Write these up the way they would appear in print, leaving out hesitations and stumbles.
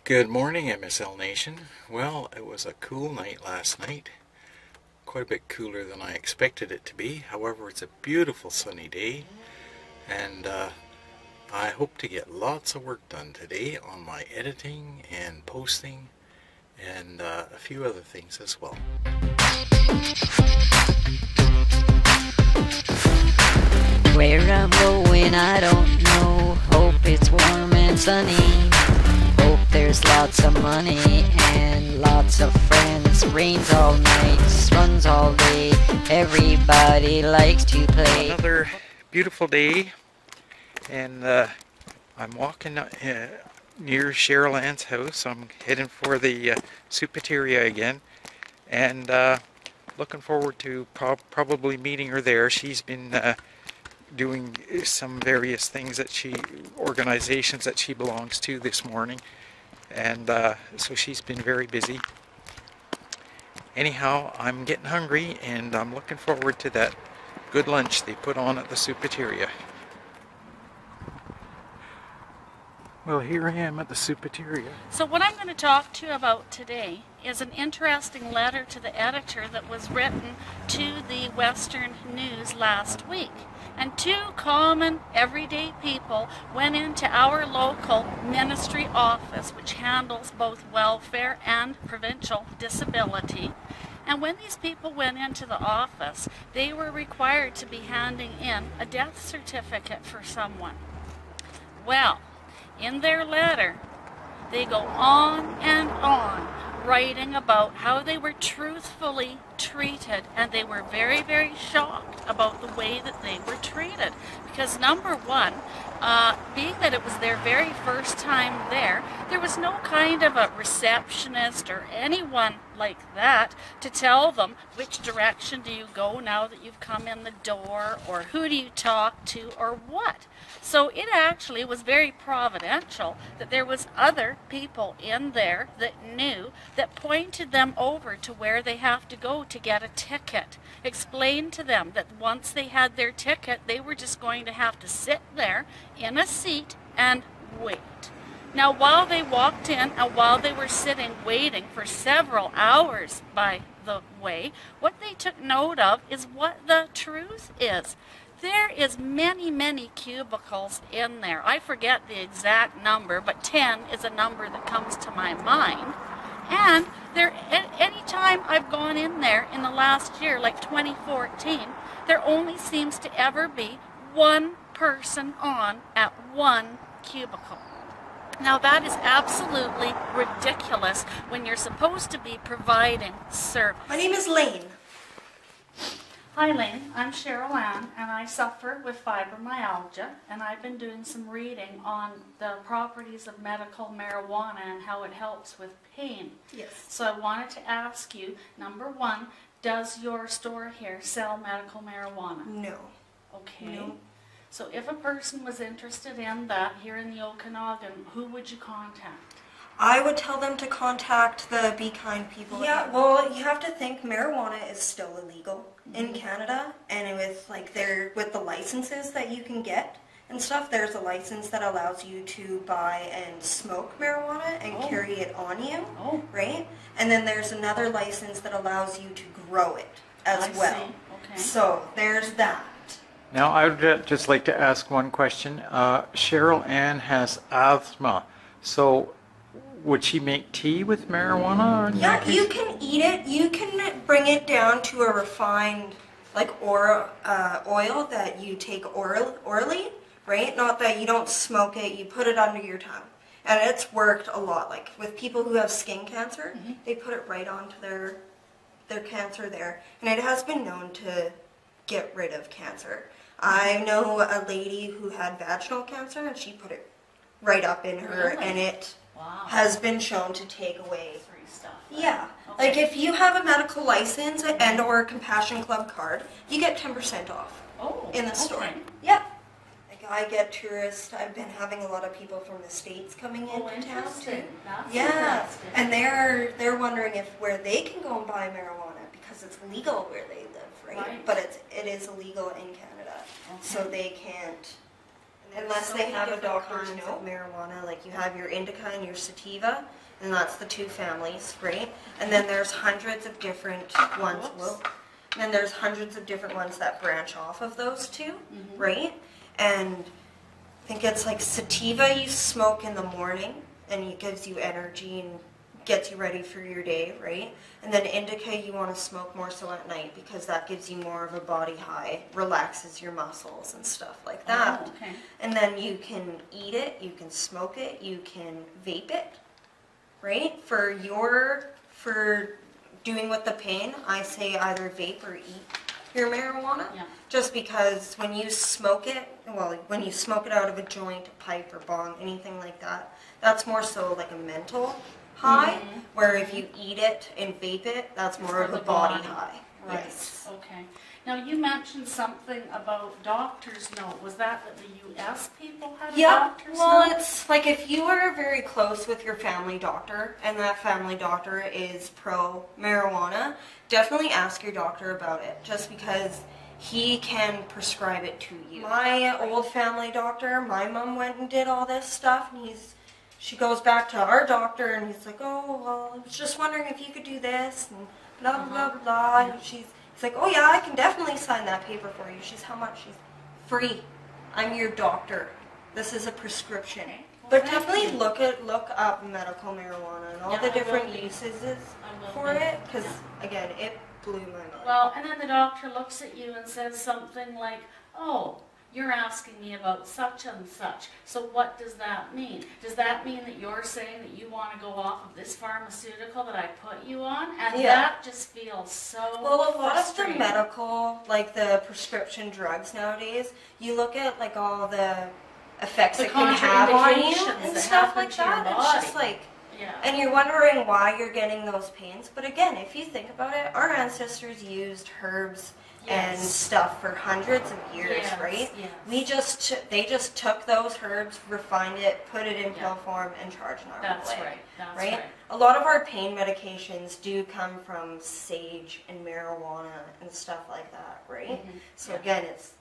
Good morning, MSL Nation. Well, it was a cool night last night. Quite a bit cooler than I expected it to be. However, it's a beautiful sunny day, and I hope to get lots of work done today on my editing and posting and a few other things as well. Where I'm going, I don't know. Hope it's warm and sunny. Hope there's lots of money and lots of friends. Rains all night, runs all day. Everybody likes to play. Another beautiful day, and I'm walking near Cheryl Ann's house. I'm heading for the Supateria again, and looking forward to probably meeting her there. She's been doing some various things organizations that she belongs to this morning, and so she's been very busy. Anyhow, I'm getting hungry, and I'm looking forward to that good lunch they put on at the Supateria. Well, here I am at the Supateria. So what I'm going to talk to you about today is an interesting letter to the editor that was written to the Western News last week. And two common everyday people went into our local ministry office, which handles both welfare and provincial disability. And when these people went into the office, they were required to be handing in a death certificate for someone. Well, in their letter, they go on and on writing about how they were truthfully treated, and they were very, very shocked about the way that they were treated. Because number one, being that it was their very first time there was no kind of a receptionist or anyone like that to tell them which direction do you go now that you've come in the door, or who do you talk to, or what. So it actually was very providential that there was other people in there that knew, that pointed them over to where they have to go to get a ticket. Explained to them that once they had their ticket, they were just going to have to sit there in a seat and wait. Now, while they walked in and while they were sitting waiting for several hours, by the way, what they took note of is what the truth is. There is many, many cubicles in there. I forget the exact number, but 10 is a number that comes to my mind. And there, any time I've gone in there in the last year, like 2014, there only seems to ever be one person on at one cubicle. Now that is absolutely ridiculous when you're supposed to be providing service. My name is Lane. Hi Lane, I'm Cheryl Ann, and I suffer with fibromyalgia, and I've been doing some reading on the properties of medical marijuana and how it helps with pain. Yes. So I wanted to ask you, number one, does your store here sell medical marijuana? No. Okay. No. So if a person was interested in that here in the Okanagan, who would you contact? I would tell them to contact the Be Kind people. Yeah, well, you have to think marijuana is still illegal in Canada, and with the licenses that you can get and stuff, there's a license that allows you to buy and smoke marijuana and carry it on you, right? And then there's another license that allows you to grow it as well. See. Okay. So there's that. Now, I would just like to ask one question. Cheryl Ann has asthma, so would she make tea with marijuana? Or Yeah, you can eat it. You can bring it down to a refined, oil that you take orally, right? Not that you don't smoke it. You put it under your tongue, and it's worked a lot. Like with people who have skin cancer, they put it right onto their cancer there, and it has been known to get rid of cancer. I know a lady who had vaginal cancer, and she put it right up in her, and it has been shown to take away stuff. Yeah. Okay. Like if you have a medical license and or a Compassion Club card, you get 10% off in the store. Yeah. Like I get tourists. I've been having a lot of people from the States coming into town too. Yeah. And they're wondering where they can go and buy marijuana because it's legal where they live, right? But it is illegal in Canada. So they can't Unless they have a doctor's note of marijuana, like you have your indica and your sativa, and that's the two families, right? And then there's hundreds of different ones. Whoa. And then there's hundreds of different ones that branch off of those two, right? And I think it's like sativa you smoke in the morning, and it gives you energy and gets you ready for your day, right? And then indica you want to smoke more so at night because that gives you more of a body high, relaxes your muscles and stuff like that. Oh, okay. And then you can eat it, you can smoke it, you can vape it, right? For doing with the pain, I say either vape or eat your marijuana. Yeah. Just because when you smoke it, well, when you smoke it out of a joint, a pipe or bong, anything like that, that's more so like a mental high, where if you eat it and vape it, that's more of a body high. Right. Yes. Okay. Now you mentioned something about doctor's note. Was that the U.S. people had a doctor's note? Well, it's like if you are very close with your family doctor and that family doctor is pro marijuana, definitely ask your doctor about it, just because he can prescribe it to you. My old family doctor, my mom went and did all this stuff, and she goes back to our doctor, and he's like, oh, well, I was just wondering if you could do this, and blah, blah, blah, blah. And he's like, oh, yeah, I can definitely sign that paper for you. She's, how much? She's free. I'm your doctor. This is a prescription. Okay. Well, But definitely look up medical marijuana and all the different uses for it, because, again, it blew my mind. Well, and then the doctor looks at you and says something like, oh, you're asking me about such and such. So what does that mean? Does that mean that you're saying that you want to go off of this pharmaceutical that I put you on? And that just feels so Well, a lot of the frustrating. medical, like the prescription drugs nowadays, you look at like all the effects The it can have on you contraindications and that stuff happen like to your that. It's just body. like, Yeah. and you're wondering why you're getting those pains. But again, if you think about it, our ancestors used herbs and stuff for hundreds of years, right? Yes. They just took those herbs, refined it, put it in pill form, and charged an arm That's away. right. That's Right? right. A lot of our pain medications do come from sage and marijuana and stuff like that, right? So again, it's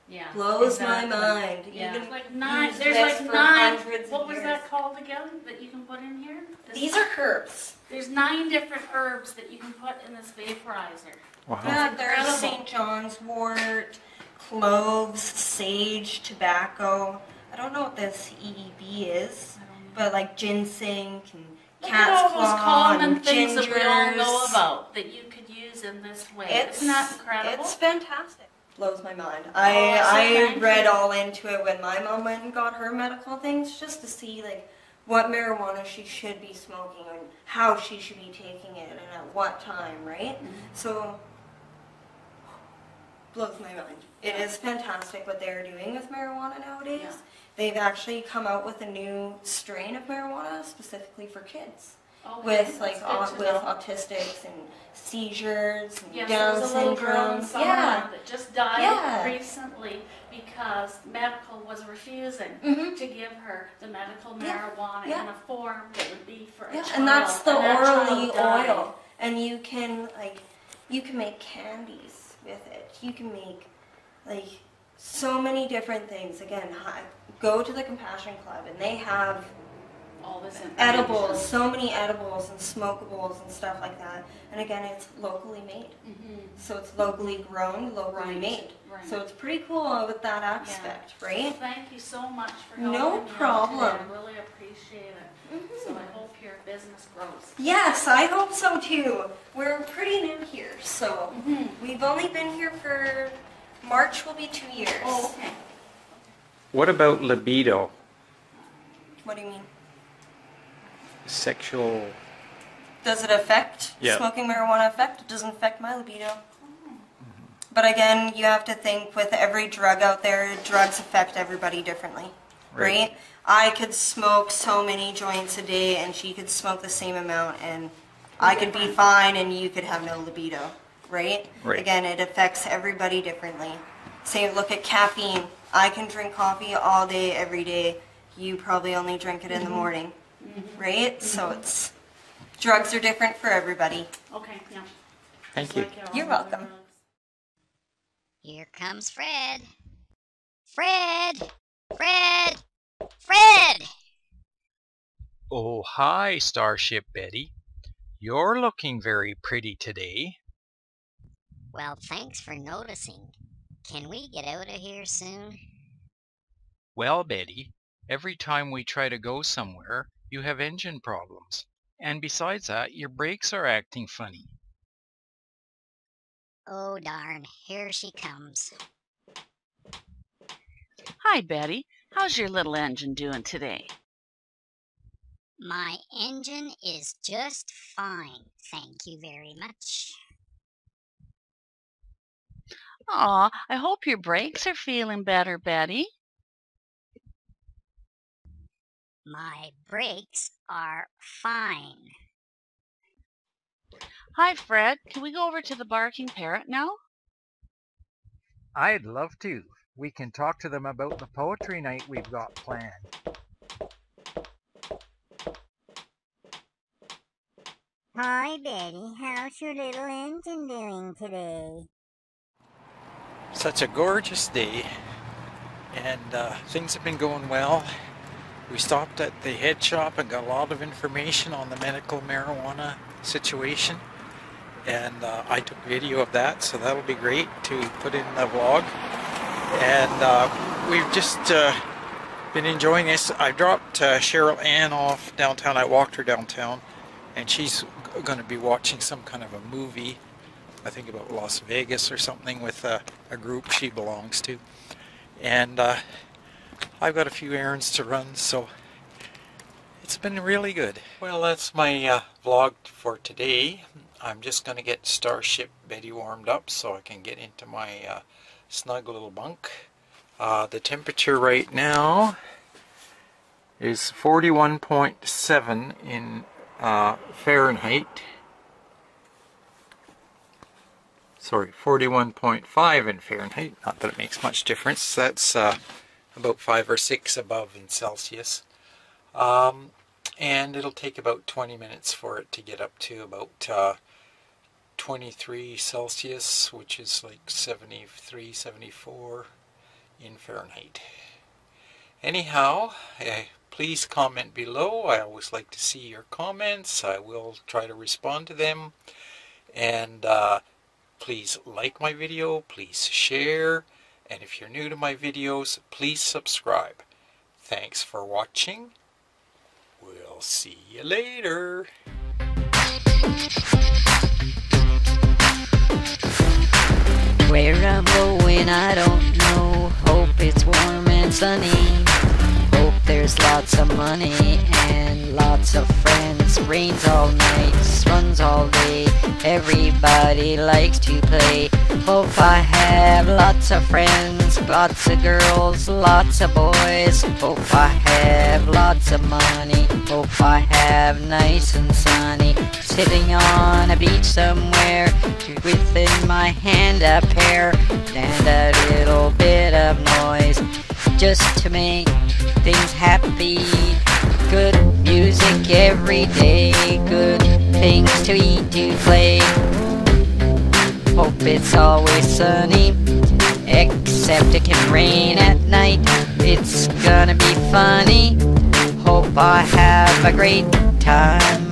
Yeah. blows exactly. my mind. Yeah. Even Like nine. use There's this like for nine. hundreds What of was years. that called again that you can put in here? These are herbs. There's 9 different herbs that you can put in this vaporizer. Wow. Yeah, there's incredible. St. John's wort, cloves, sage, tobacco. I don't know what this EEB is, but like ginseng and Look cat's at all claw those common and things that we all know gingers. about that you could use in this way. Isn't that incredible? It's fantastic. Blows my mind. so I thank read you. all into it when my mom went and got her medical things, just to see like what marijuana she should be smoking and how she should be taking it and at what time, right? So blows my mind. It is fantastic what they're doing with marijuana nowadays. Yeah. They've actually come out with a new strain of marijuana specifically for kids. Okay, With like that's good to with know. autistics and seizures and Yes, Down there was a little girl in syndrome. Summerlin that just died Yeah. recently because medical was refusing to give her the medical marijuana Yeah. in a form that would be for a Yeah, child. and that's the that orally child died. oil. And you can make candies with it. You can make like so many different things. Again, go to the Compassion Club and they have All this information. edibles, so many edibles and smokables and stuff like that. And again, it's locally made. So it's locally grown, locally Right, made. right. So it's pretty cool with that aspect, right? Thank you so much for No helping me out problem. today. I really appreciate it. So I hope your business grows. Yes, I hope so too. We're pretty new here, so we've only been here for March will be 2 years. Oh, okay. What about libido? What do you mean? Sexual. Does it affect smoking marijuana affect? It doesn't affect my libido. But again, you have to think with every drug out there, drugs affect everybody differently, right? I could smoke so many joints a day and she could smoke the same amount and I could be fine and you could have no libido, right? Right. Again, it affects everybody differently. Say, look at caffeine. I can drink coffee all day, every day. You probably only drink it in the morning, right? So it's, drugs are different for everybody. Okay, yeah. Thank Just you. like all You're other welcome. drugs. Here comes Fred. Fred! Fred! Fred! Oh, hi, Starship Betty. You're looking very pretty today. Well, thanks for noticing. Can we get out of here soon? Well, Betty, every time we try to go somewhere, you have engine problems. And besides that, your brakes are acting funny. Oh darn, here she comes. Hi, Betty. How's your little engine doing today? My engine is just fine, thank you very much. Aw, I hope your brakes are feeling better, Betty. My brakes are fine. Hi, Fred. Can we go over to the Barking Parrot now? I'd love to. We can talk to them about the poetry night we've got planned. Hi, Betty. How's your little engine doing today? Such a gorgeous day, and things have been going well. We stopped at the Headshop and got a lot of information on the medical marijuana situation, and I took video of that, so that'll be great to put in the vlog. And we've just been enjoying this. I dropped Cheryl Ann off downtown. I walked her downtown, and she's going to be watching some kind of a movie, I think about Las Vegas or something, with a group she belongs to. And I've got a few errands to run, so it's been really good. Well, that's my vlog for today. I'm just going to get Starship Betty warmed up so I can get into my snug little bunk. The temperature right now is 41.7 in Fahrenheit. Sorry, 41.5 in Fahrenheit. Not that it makes much difference. That's about 5 or 6 above in Celsius. And it'll take about 20 minutes for it to get up to about 23 Celsius, which is like 73, 74 in Fahrenheit. Anyhow, please comment below. I always like to see your comments. I will try to respond to them. And please like my video, please share, and if you're new to my videos, please subscribe. Thanks for watching. We'll see you later. Where I'm going, I don't know. Hope it's warm and sunny. Hope there's lots of money and lots of friends. Rains all night, runs all day. Everybody likes to play. Hope I have lots of friends, lots of girls, lots of boys. Hope I have lots of money. Hope I have nice and sunny. Sitting on a beach somewhere, within my hand a pear and a little bit of noise, just to make things happy. Good music every day, good things to eat, to play. Hope it's always sunny, except it can rain at night. It's gonna be funny. Hope I have a great time.